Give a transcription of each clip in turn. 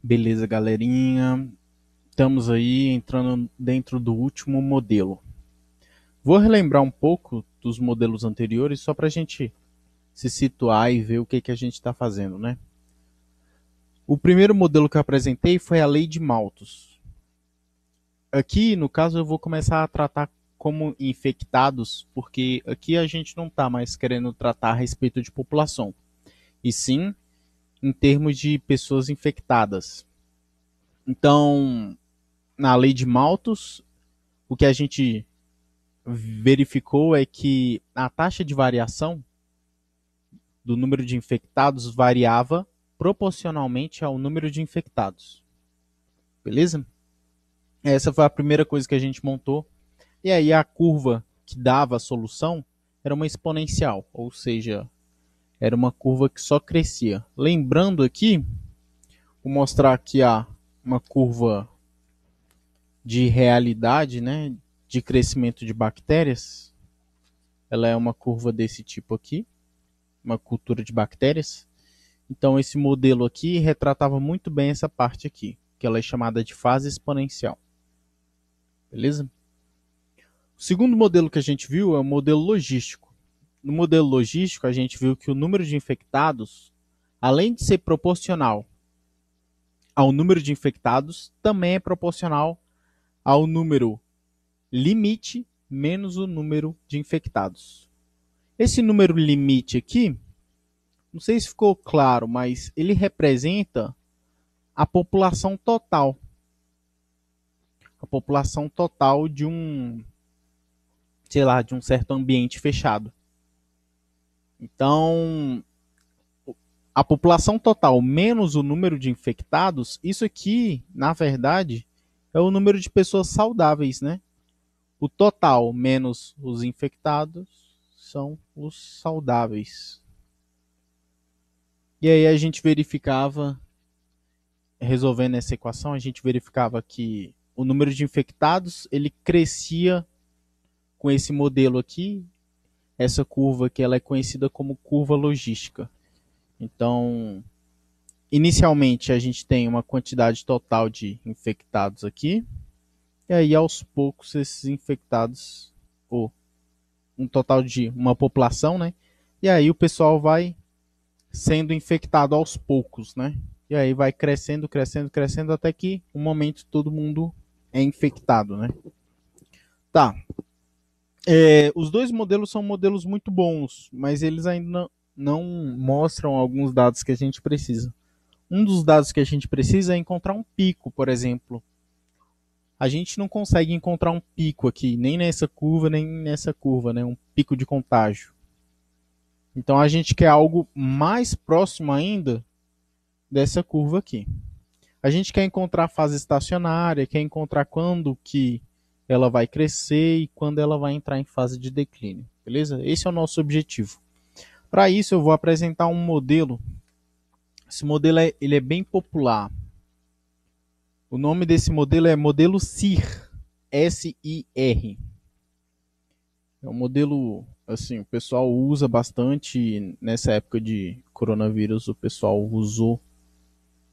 Beleza, galerinha. Estamos aí entrando dentro do último modelo. Vou relembrar um pouco dos modelos anteriores só para a gente se situar e ver o que a gente está fazendo, né? O primeiro modelo que eu apresentei foi a lei de Malthus. Aqui, no caso, eu vou começar a tratar como infectados, porque aqui a gente não está mais querendo tratar a respeito de população, e sim em termos de pessoas infectadas. Então, na lei de Malthus, o que a gente verificou é que a taxa de variação do número de infectados variava proporcionalmente ao número de infectados. Beleza? Essa foi a primeira coisa que a gente montou. E aí a curva que dava a solução era uma exponencial, ou seja, era uma curva que só crescia. Lembrando aqui, vou mostrar aqui uma curva de realidade, né, de crescimento de bactérias. Ela é uma curva desse tipo aqui, uma cultura de bactérias. Então esse modelo aqui retratava muito bem essa parte aqui, que ela é chamada de fase exponencial. Beleza? O segundo modelo que a gente viu é o modelo logístico. No modelo logístico, a gente viu que o número de infectados, além de ser proporcional ao número de infectados, também é proporcional ao número limite menos o número de infectados. Esse número limite aqui, não sei se ficou claro, mas ele representa a população total. A população total de de um certo ambiente fechado. Então, a população total menos o número de infectados, isso aqui, na verdade, é o número de pessoas saudáveis, né? O total menos os infectados são os saudáveis. E aí a gente verificava, resolvendo essa equação, a gente verificava que o número de infectados ele crescia com esse modelo aqui, essa curva que ela é conhecida como curva logística. Então, inicialmente a gente tem uma quantidade total de infectados aqui, e aí aos poucos esses infectados, ou um total de uma população, né? E aí o pessoal vai sendo infectado aos poucos, né? E aí vai crescendo, crescendo, crescendo, até que um momento todo mundo é infectado, né? Tá. Os dois modelos são modelos muito bons, mas eles ainda não mostram alguns dados que a gente precisa. Um dos dados que a gente precisa é encontrar um pico, por exemplo. A gente não consegue encontrar um pico aqui, nem nessa curva, nem nessa curva, né? Um pico de contágio. Então a gente quer algo mais próximo ainda dessa curva aqui. A gente quer encontrar a fase estacionária, quer encontrar quando que ela vai crescer e quando ela vai entrar em fase de declínio. Beleza? Esse é o nosso objetivo. Para isso eu vou apresentar um modelo. Esse modelo ele é bem popular. O nome desse modelo é modelo SIR. S-I-R. É um modelo, assim, o pessoal usa bastante nessa época de coronavírus, o pessoal usou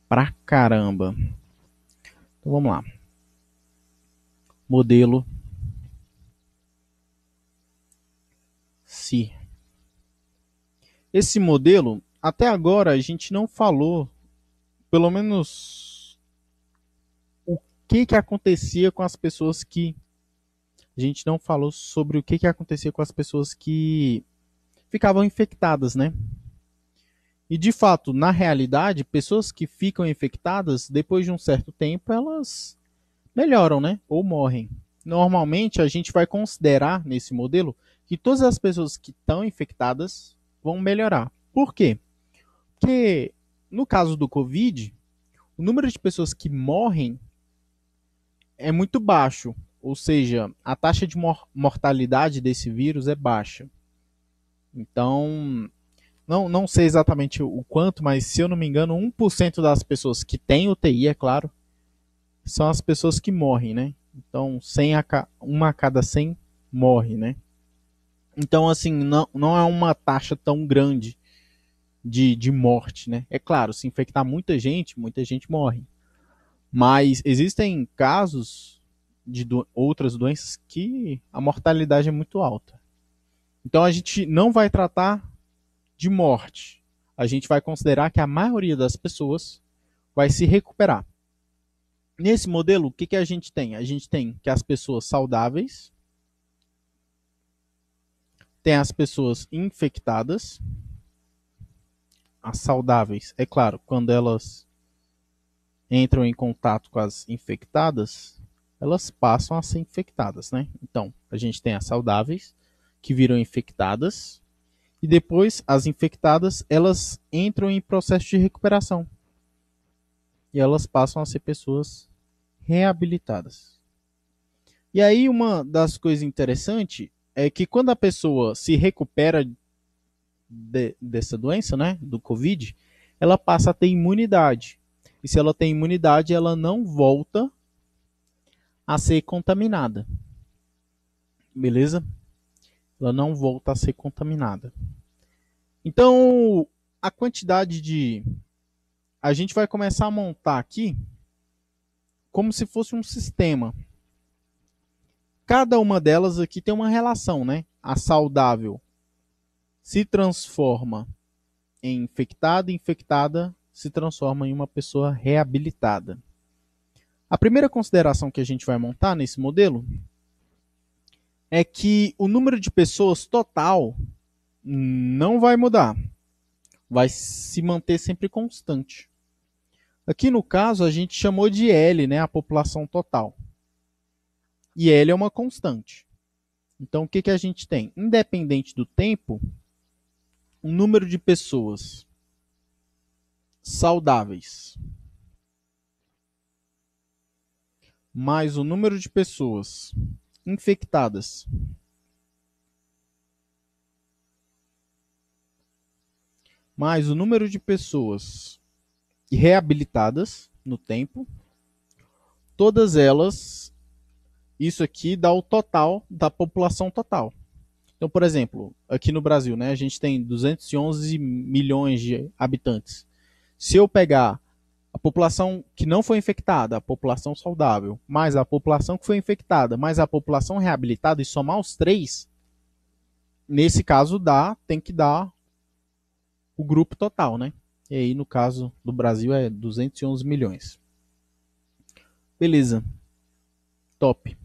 pra caramba. Então vamos lá. Modelo SIR. Esse modelo, até agora a gente não falou, pelo menos, o que acontecia com as pessoas que a gente não falou sobre o que acontecia com as pessoas que ficavam infectadas, né? E de fato, na realidade, pessoas que ficam infectadas, depois de um certo tempo, elas melhoram, né? Ou morrem. Normalmente, a gente vai considerar nesse modelo que todas as pessoas que estão infectadas vão melhorar. Por quê? Porque no caso do Covid, o número de pessoas que morrem é muito baixo. Ou seja, a taxa de mortalidade desse vírus é baixa. Então, não sei exatamente o quanto, mas se eu não me engano, 1% das pessoas que têm UTI, é claro, são as pessoas que morrem, né? Então, 100 uma a cada 100 morre, né? Então, assim, não é uma taxa tão grande de morte, né? É claro, se infectar muita gente morre. Mas existem casos de outras doenças que a mortalidade é muito alta. Então a gente não vai tratar de morte. A gente vai considerar que a maioria das pessoas vai se recuperar. Nesse modelo, o que, que a gente tem? A gente tem que as pessoas saudáveis, tem as pessoas infectadas, as saudáveis, é claro, quando elas entram em contato com as infectadas, elas passam a ser infectadas, né? Então, a gente tem as saudáveis, que viram infectadas, e depois as infectadas, elas entram em processo de recuperação. E elas passam a ser pessoas reabilitadas. E aí, uma das coisas interessantes é que quando a pessoa se recupera dessa doença, né, do Covid, ela passa a ter imunidade. E se ela tem imunidade, ela não volta a ser contaminada. Beleza? Ela não volta a ser contaminada. Então, a quantidade de... A gente vai começar a montar aqui como se fosse um sistema. Cada uma delas aqui tem uma relação, né? A saudável se transforma em infectada, infectada se transforma em uma pessoa reabilitada. A primeira consideração que a gente vai montar nesse modelo é que o número de pessoas total não vai mudar, vai se manter sempre constante. Aqui no caso a gente chamou de L, né, a população total. E L é uma constante. Então o que, que a gente tem? Independente do tempo, o número de pessoas saudáveis mais o número de pessoas infectadas mais o número de pessoas reabilitadas no tempo, todas elas, isso aqui dá o total da população total. Então, por exemplo, aqui no Brasil, né, a gente tem 211 milhões de habitantes. Se eu pegar a população que não foi infectada, a população saudável, mais a população que foi infectada, mais a população reabilitada e somar os três, nesse caso tem que dar o grupo total, né? E aí, no caso do Brasil, é 211 milhões. Beleza. Top.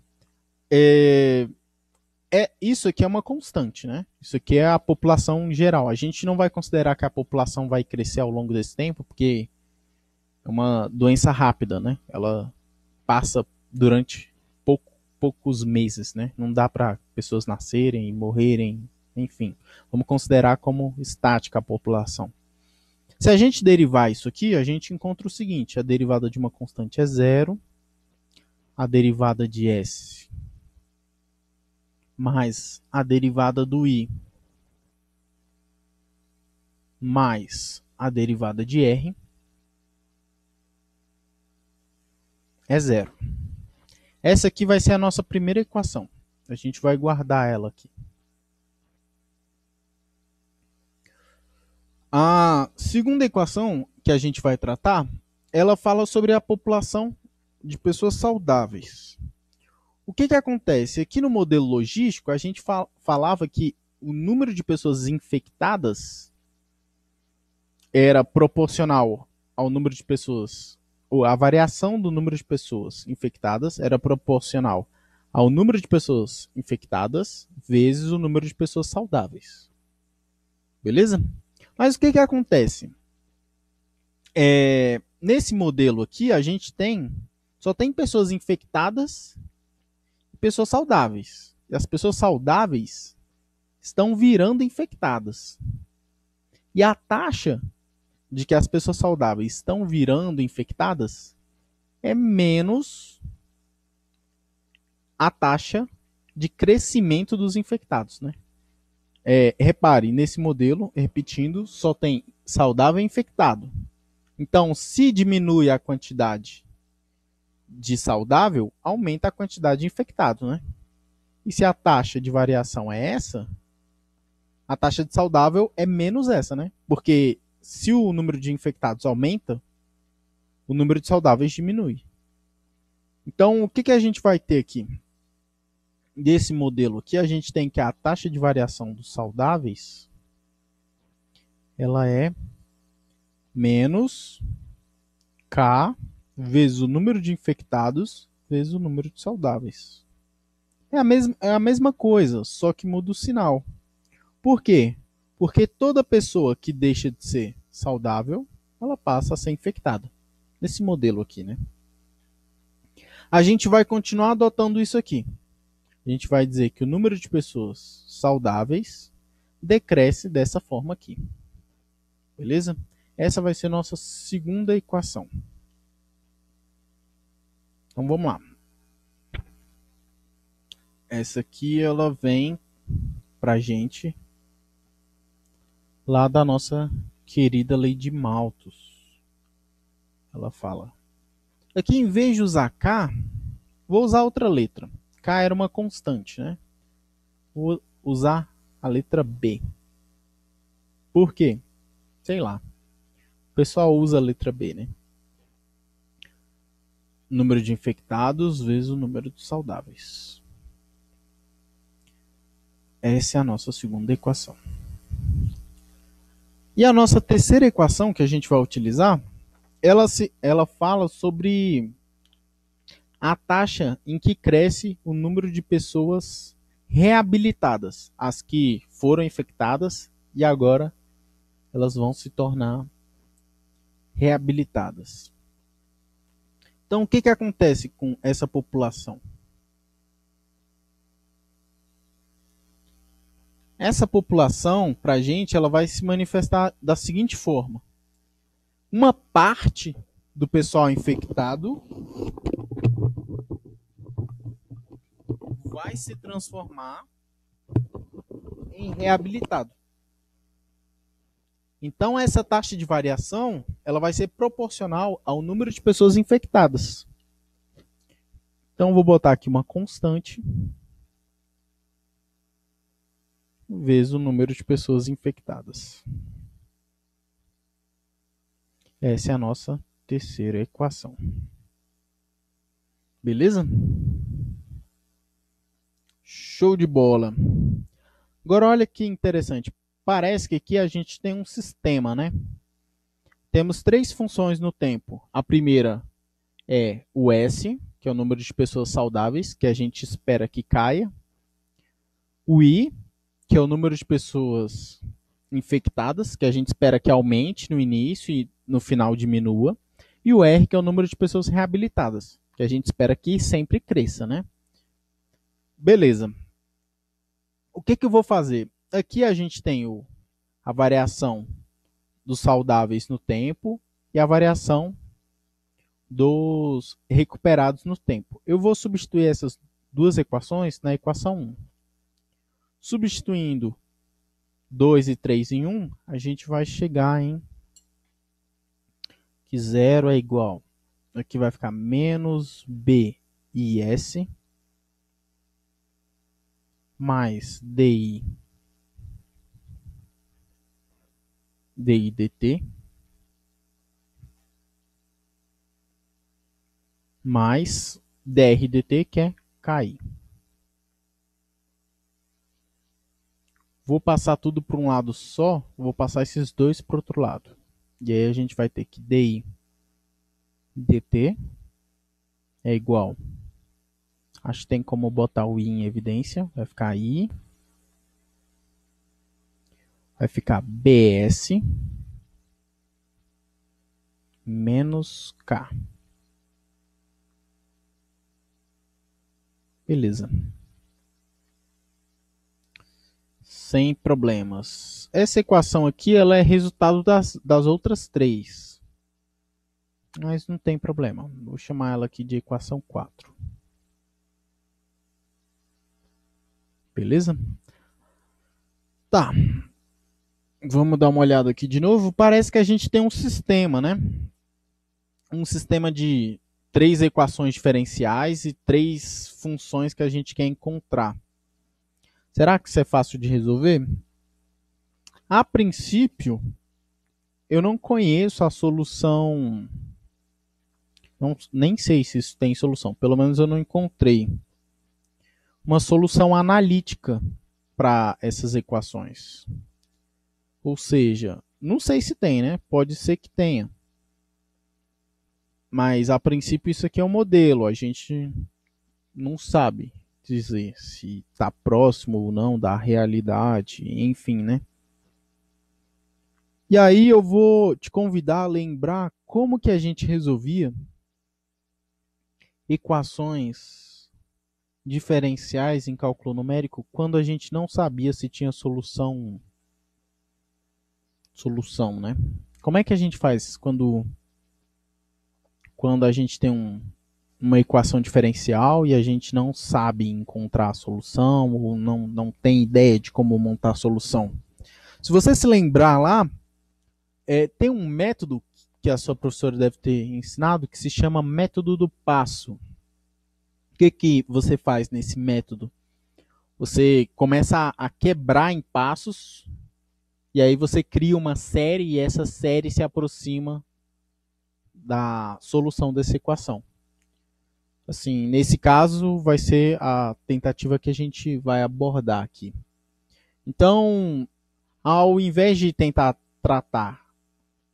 Isso aqui é uma constante, né? Isso aqui é a população geral. A gente não vai considerar que a população vai crescer ao longo desse tempo, porque é uma doença rápida, né? Ela passa durante poucos meses, né? Não dá para pessoas nascerem e morrerem, enfim. Vamos considerar como estática a população. Se a gente derivar isso aqui, a gente encontra o seguinte: a derivada de uma constante é zero, a derivada de S mais a derivada do I mais a derivada de R é zero. Essa aqui vai ser a nossa primeira equação. A gente vai guardar ela aqui. A segunda equação que a gente vai tratar, ela fala sobre a população de pessoas saudáveis. O que, que acontece? Aqui no modelo logístico, a gente falava que o número de pessoas infectadas era proporcional ao número de pessoas, ou a variação do número de pessoas infectadas era proporcional ao número de pessoas infectadas vezes o número de pessoas saudáveis. Beleza? Mas o que, que acontece? Nesse modelo aqui, a gente só tem pessoas infectadas e pessoas saudáveis. E as pessoas saudáveis estão virando infectadas. E a taxa de que as pessoas saudáveis estão virando infectadas é menos a taxa de crescimento dos infectados, né? Repare, nesse modelo, repetindo, só tem saudável e infectado. Então, se diminui a quantidade de saudável, aumenta a quantidade de infectado, né? E se a taxa de variação é essa, a taxa de saudável é menos essa, né? Porque se o número de infectados aumenta, o número de saudáveis diminui. Então, o que a gente vai ter aqui? Desse modelo aqui, a gente tem que a taxa de variação dos saudáveis, ela é menos K vezes o número de infectados vezes o número de saudáveis. É a mesma coisa, só que muda o sinal. Por quê? Porque toda pessoa que deixa de ser saudável, ela passa a ser infectada. Nesse modelo aqui, né? A gente vai continuar adotando isso aqui. A gente vai dizer que o número de pessoas saudáveis decresce dessa forma aqui. Beleza? Essa vai ser nossa segunda equação. Então vamos lá. Essa aqui ela vem pra gente lá da nossa querida lei de Malthus. Ela fala: aqui em vez de usar K, vou usar outra letra. K era uma constante, né? Vou usar a letra B. Por quê? Sei lá. O pessoal usa a letra B, né? Número de infectados vezes o número de saudáveis. Essa é a nossa segunda equação. E a nossa terceira equação que a gente vai utilizar, ela fala sobre a taxa em que cresce o número de pessoas reabilitadas, as que foram infectadas e agora elas vão se tornar reabilitadas. Então, o que acontece com essa população? Essa população, para a gente, ela vai se manifestar da seguinte forma: uma parte do pessoal infectado vai se transformar em reabilitado. Então, essa taxa de variação ela vai ser proporcional ao número de pessoas infectadas. Então, vou botar aqui uma constante vezes o número de pessoas infectadas. Essa é a nossa terceira equação. Beleza? Show de bola. Agora, olha que interessante. Parece que aqui a gente tem um sistema, né? Temos três funções no tempo. A primeira é o S, que é o número de pessoas saudáveis, que a gente espera que caia. O I, que é o número de pessoas infectadas, que a gente espera que aumente no início e no final diminua. E o R, que é o número de pessoas reabilitadas, que a gente espera que sempre cresça, né? Beleza. O que eu vou fazer? Aqui a gente tem a variação dos saudáveis no tempo e a variação dos recuperados no tempo. Eu vou substituir essas duas equações na equação 1. Substituindo 2 e 3 em 1, a gente vai chegar em que 0 é igual. Aqui vai ficar menos B e S mais DI dt mais dr dt, que é KI. Vou passar tudo para um lado só, vou passar esses dois para o outro lado. E aí a gente vai ter que DI dt é igual. Acho que tem como botar o I em evidência. Vai ficar I. Vai ficar BS menos K. Beleza. Sem problemas. Essa equação aqui ela é resultado das outras três. Mas não tem problema. Vou chamar ela aqui de equação 4. Beleza? Tá. Vamos dar uma olhada aqui de novo. Parece que a gente tem um sistema, né? Um sistema de três equações diferenciais e três funções que a gente quer encontrar. Será que isso é fácil de resolver? A princípio, eu não conheço a solução Não, nem sei se isso tem solução. Pelo menos eu não encontrei uma solução analítica para essas equações. Ou seja, não sei se tem, né? Pode ser que tenha. Mas a princípio isso aqui é um modelo. A gente não sabe dizer se está próximo ou não da realidade, enfim, né? E aí eu vou te convidar a lembrar como que a gente resolvia equações diferenciais em cálculo numérico quando a gente não sabia se tinha solução, né? Como é que a gente faz quando a gente tem uma equação diferencial e a gente não sabe encontrar a solução ou não tem ideia de como montar a solução? Se você se lembrar lá, tem um método que a sua professora deve ter ensinado que se chama método do passo. O que você faz nesse método? Você começa a quebrar em passos e aí você cria uma série e essa série se aproxima da solução dessa equação. Assim, nesse caso, vai ser a tentativa que a gente vai abordar aqui. Então, ao invés de tentar tratar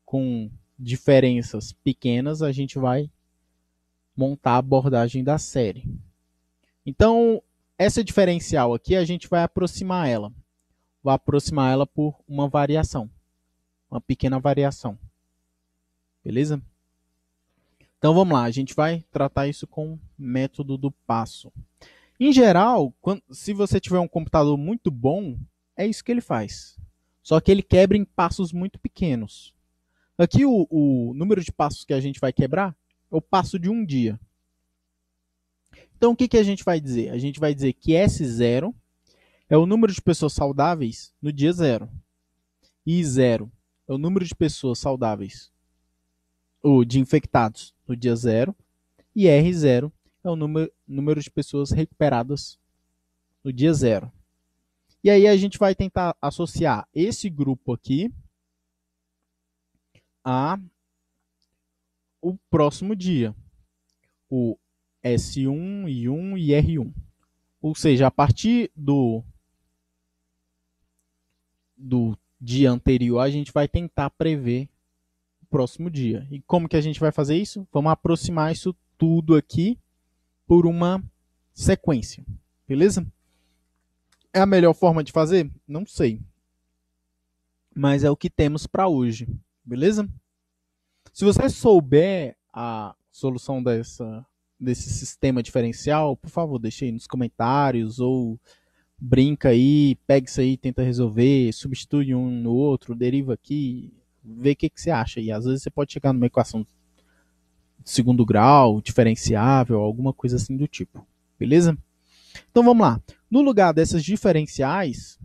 com diferenças pequenas, a gente vai montar a abordagem da série. Então, essa diferencial aqui, a gente vai aproximar ela. Vai aproximar ela por uma variação, uma pequena variação. Beleza? Então vamos lá, a gente vai tratar isso com o método do passo. Em geral, se você tiver um computador muito bom, é isso que ele faz. Só que ele quebra em passos muito pequenos. Aqui o número de passos que a gente vai quebrar é o passo de um dia. Então o que a gente vai dizer? A gente vai dizer que S0 é o número de pessoas saudáveis no dia 0. E 0 é o número de pessoas saudáveis, ou de infectados, no dia 0. E R0 é o número de pessoas recuperadas no dia 0. E aí a gente vai tentar associar esse grupo aqui a o próximo dia, o S1, I1 e R1. Ou seja, a partir do dia anterior, a gente vai tentar prever o próximo dia. E como que a gente vai fazer isso? Vamos aproximar isso tudo aqui por uma sequência. Beleza? É a melhor forma de fazer? Não sei. Mas é o que temos para hoje. Beleza? Se você souber a solução desse sistema diferencial, por favor, deixe aí nos comentários ou brinca aí, pega isso aí, tenta resolver, substitui um no outro, deriva aqui, vê o que você acha. E às vezes você pode chegar numa equação de segundo grau, diferenciável, alguma coisa assim do tipo. Beleza? Então vamos lá. No lugar dessas diferenciais,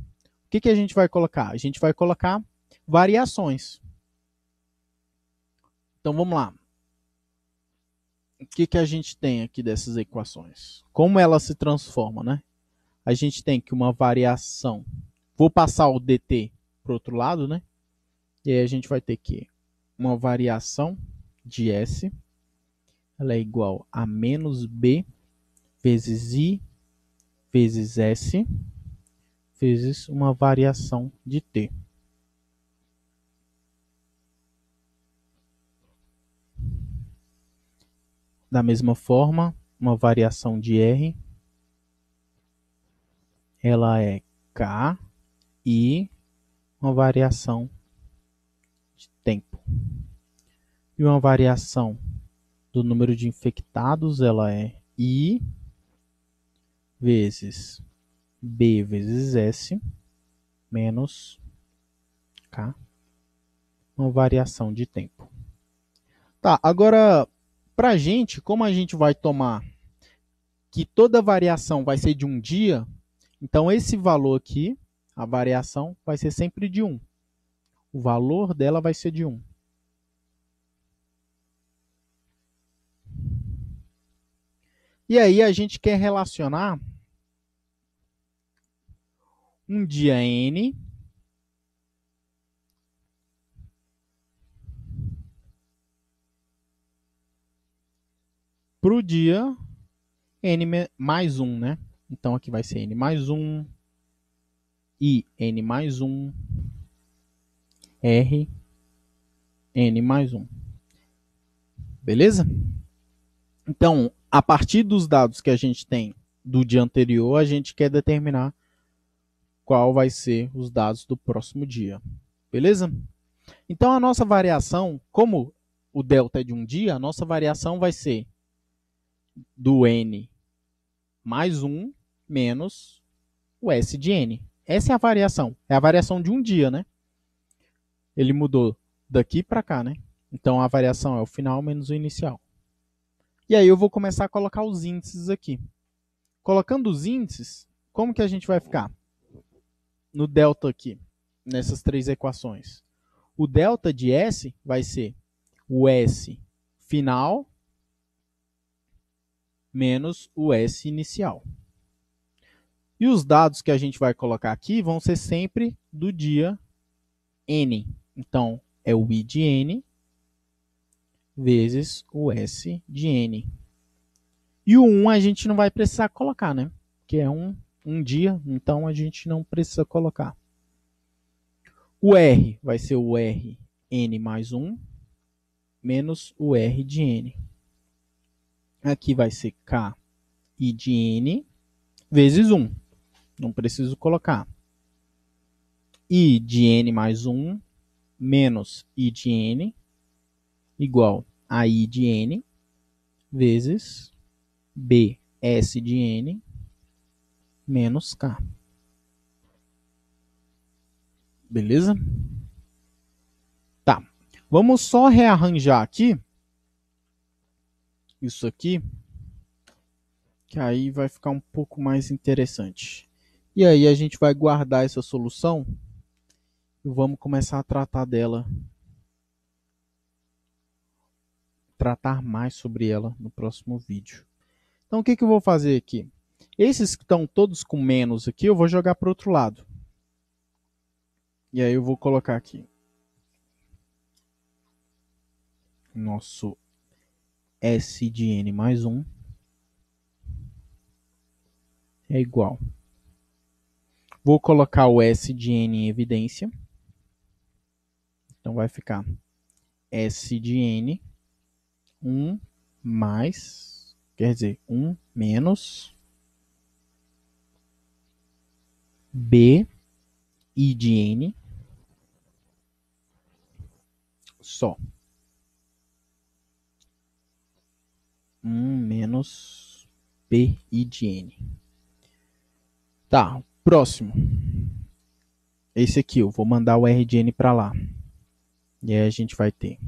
o que a gente vai colocar? A gente vai colocar variações. Então vamos lá. O que a gente tem aqui dessas equações? Como ela se transforma, né? A gente tem que uma variação. Vou passar o dt para o outro lado, né? E aí a gente vai ter que uma variação de S, ela é igual a menos B vezes I vezes S vezes uma variação de T. Da mesma forma, uma variação de R, ela é K e uma variação de tempo. E uma variação do número de infectados, ela é I vezes B vezes S menos K, uma variação de tempo. Tá, agora, para a gente, como a gente vai tomar que toda variação vai ser de um dia, então esse valor aqui, a variação, vai ser sempre de 1. O valor dela vai ser de 1. E aí a gente quer relacionar um dia N para o dia n mais 1, né? Então aqui vai ser n mais 1, i n mais 1, r n mais 1. Beleza? Então, a partir dos dados que a gente tem do dia anterior, a gente quer determinar qual vai ser os dados do próximo dia. Beleza? Então, a nossa variação, como o delta é de um dia, a nossa variação vai ser do n mais 1 menos o s de n. Essa é a variação. É a variação de um dia, né? Ele mudou daqui para cá, né? Então, a variação é o final menos o inicial. E aí eu vou começar a colocar os índices aqui. Colocando os índices, como que a gente vai ficar? No delta aqui, nessas três equações. O delta de S vai ser o S final menos o S inicial. E os dados que a gente vai colocar aqui vão ser sempre do dia N. Então, é o I de N vezes o S de N. E o 1 a gente não vai precisar colocar, né? Porque é um dia, então a gente não precisa colocar. O R vai ser o R N mais 1 menos o R de N. Aqui vai ser K I de N vezes 1. Não preciso colocar. I de N mais 1 menos I de N igual a I de N vezes B S de N menos K. Beleza? Tá. Vamos só rearranjar aqui isso aqui, que aí vai ficar um pouco mais interessante. E aí a gente vai guardar essa solução e vamos começar a tratar dela, tratar mais sobre ela no próximo vídeo. Então o que eu vou fazer aqui? Esses que estão todos com menos aqui, eu vou jogar para o outro lado. E aí eu vou colocar aqui nosso S de N mais 1 é igual. Vou colocar o S de N em evidência. Então vai ficar S de N 1 mais, quer dizer, 1 menos B I de N só. 1 menos P I de N. Tá, próximo. Esse aqui, eu vou mandar o R de N para lá. E aí a gente vai ter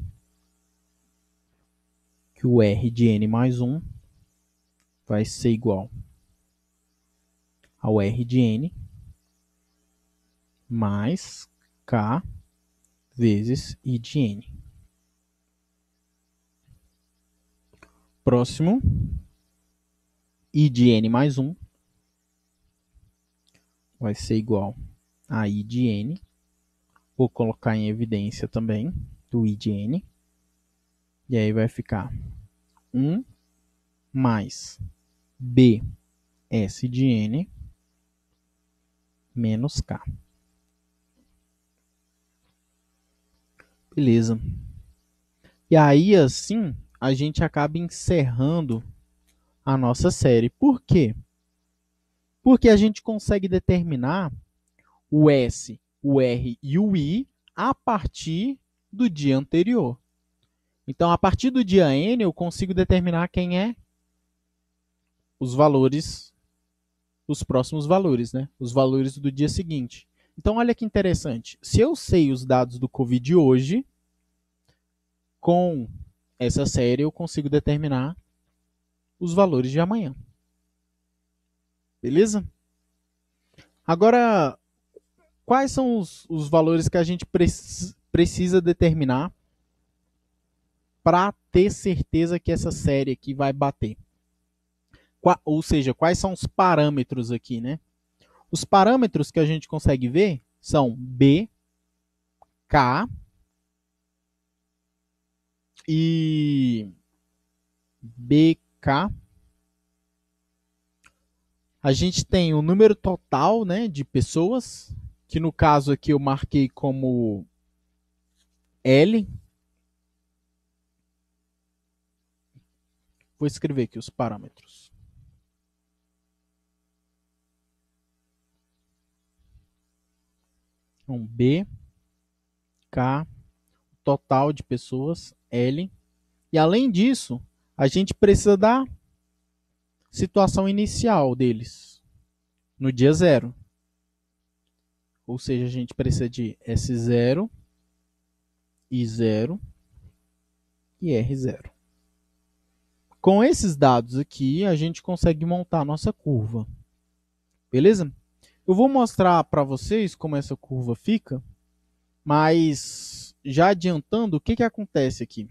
que o R de N mais 1 vai ser igual ao R de N mais K vezes I de N. Próximo, I de N mais 1 vai ser igual a I de N. Vou colocar em evidência também do I de N. E aí vai ficar 1 mais B S de N menos K. Beleza. E aí, assim, a gente acaba encerrando a nossa série. Por quê? Porque a gente consegue determinar o S, o R e o I a partir do dia anterior. Então, a partir do dia N, eu consigo determinar quem é os valores, os próximos valores, né? Os valores do dia seguinte. Então, olha que interessante. Se eu sei os dados do Covid hoje, com essa série eu consigo determinar os valores de amanhã. Beleza? Agora, quais são os valores que a gente precisa determinar para ter certeza que essa série aqui vai bater? Ou seja, quais são os parâmetros aqui, né? Os parâmetros que a gente consegue ver são B, K e B, K. A gente tem o número total, né, de pessoas, que no caso aqui eu marquei como L. Vou escrever aqui os parâmetros. Então, B, K, total de pessoas, L. E além disso, a gente precisa da situação inicial deles, no dia 0. Ou seja, a gente precisa de S0, I0 e R0. Com esses dados aqui, a gente consegue montar a nossa curva. Beleza? Eu vou mostrar para vocês como essa curva fica, mas já adiantando, o que acontece aqui?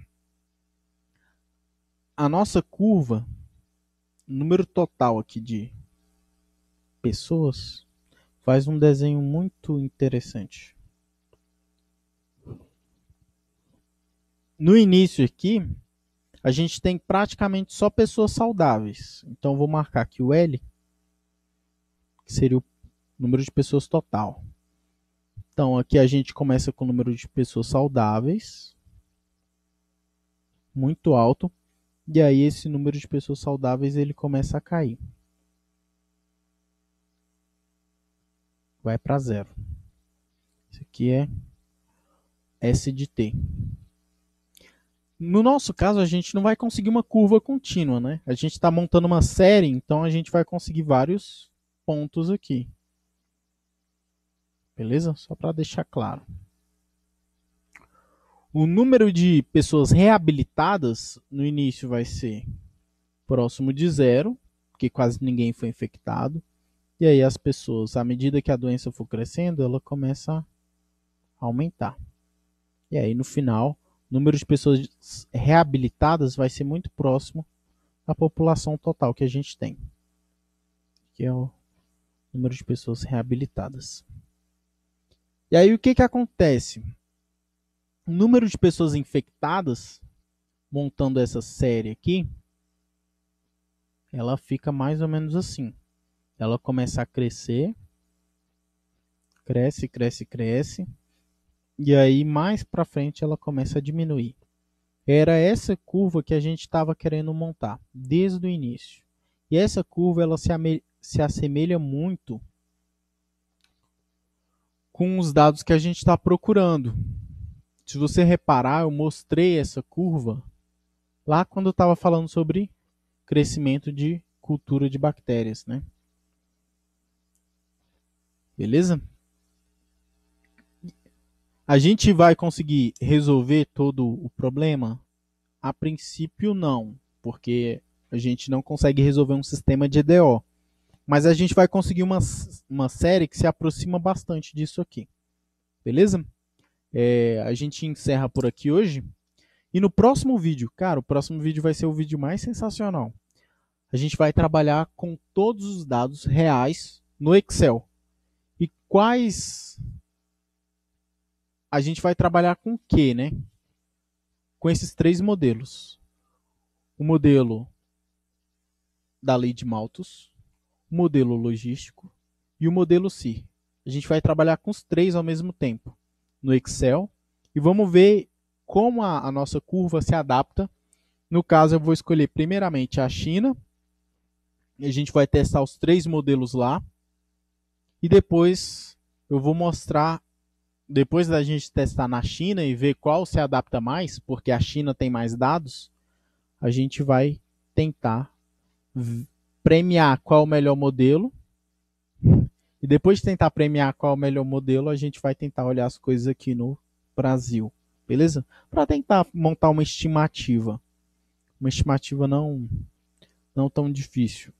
A nossa curva, número total aqui de pessoas, faz um desenho muito interessante. No início aqui, a gente tem praticamente só pessoas saudáveis. Então, vou marcar aqui o L, que seria o número de pessoas total. Então, aqui a gente começa com o número de pessoas saudáveis, muito alto, e aí esse número de pessoas saudáveis ele começa a cair. Vai para 0. Isso aqui é S de T. No nosso caso, a gente não vai conseguir uma curva contínua, né? A gente está montando uma série, então a gente vai conseguir vários pontos aqui. Beleza? Só para deixar claro. O número de pessoas reabilitadas no início vai ser próximo de 0, porque quase ninguém foi infectado. E aí as pessoas, à medida que a doença for crescendo, ela começa a aumentar. E aí no final, o número de pessoas reabilitadas vai ser muito próximo da população total que a gente tem, que é o número de pessoas reabilitadas. E aí o que acontece? O número de pessoas infectadas, montando essa série aqui, ela fica mais ou menos assim. Ela começa a crescer, cresce, cresce, cresce, e aí mais para frente ela começa a diminuir. Era essa curva que a gente estava querendo montar desde o início. E essa curva ela se assemelha muito com os dados que a gente está procurando. Se você reparar, eu mostrei essa curva lá quando eu estava falando sobre crescimento de cultura de bactérias, né? Beleza? A gente vai conseguir resolver todo o problema? A princípio não, porque a gente não consegue resolver um sistema de EDO. Mas a gente vai conseguir uma série que se aproxima bastante disso aqui. Beleza? A gente encerra por aqui hoje. E no próximo vídeo, cara, o próximo vídeo vai ser o vídeo mais sensacional. A gente vai trabalhar com todos os dados reais no Excel. E quais... A gente vai trabalhar com o quê, né? Com esses 3 modelos. O modelo da lei de Malthus, o modelo logístico e o modelo CIR. A gente vai trabalhar com os 3 ao mesmo tempo no Excel e vamos ver como a nossa curva se adapta. No caso, eu vou escolher primeiramente a China. E a gente vai testar os 3 modelos lá. E depois eu vou mostrar, depois da gente testar na China e ver qual se adapta mais, porque a China tem mais dados, a gente vai tentar premiar qual é o melhor modelo. E depois de tentar premiar qual é o melhor modelo, a gente vai tentar olhar as coisas aqui no Brasil. Beleza? Para tentar montar uma estimativa. Uma estimativa não tão difícil.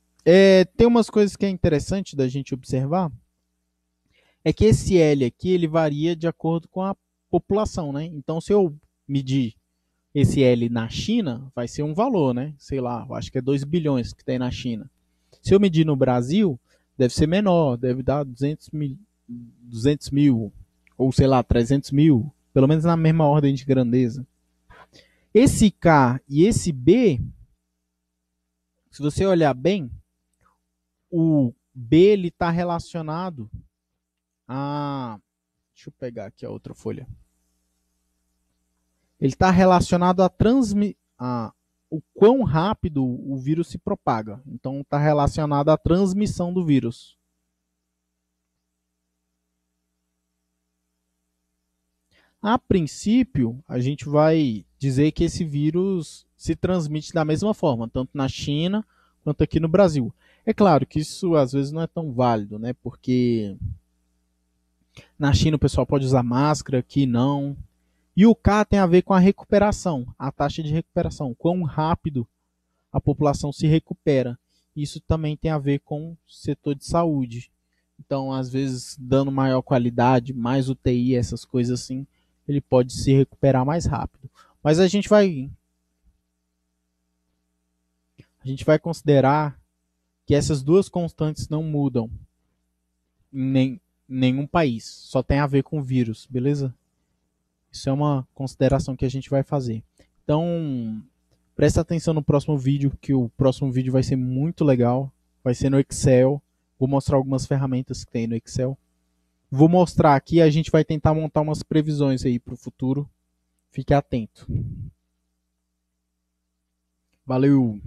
Tem umas coisas que é interessante da gente observar. É que esse L aqui ele varia de acordo com a população, né? Então, se eu medir esse L na China, vai ser um valor, né? Sei lá, eu acho que é 2 bilhões que tem na China. Se eu medir no Brasil, deve ser menor, deve dar 200 mil, ou sei lá, 300 mil, pelo menos na mesma ordem de grandeza. Esse K e esse B Se você olhar bem, o B está relacionado a... Deixa eu pegar aqui a outra folha. Ele está relacionado a o quão rápido o vírus se propaga. Então, está relacionado à transmissão do vírus. A princípio, a gente vai dizer que esse vírus se transmite da mesma forma, tanto na China quanto aqui no Brasil. É claro que isso às vezes não é tão válido, né? Porque na China o pessoal pode usar máscara, aqui não. E o K tem a ver com a recuperação, a taxa de recuperação, quão rápido a população se recupera. Isso também tem a ver com o setor de saúde. Então, às vezes, dando maior qualidade, mais UTI, essas coisas assim, ele pode se recuperar mais rápido. Mas a gente vai considerar que essas duas constantes não mudam em nenhum país. Só tem a ver com o vírus, beleza? Isso é uma consideração que a gente vai fazer. Então, presta atenção no próximo vídeo, que o próximo vídeo vai ser muito legal. Vai ser no Excel. Vou mostrar algumas ferramentas que tem no Excel. Vou mostrar aqui, a gente vai tentar montar umas previsões aí para o futuro. Fique atento. Valeu!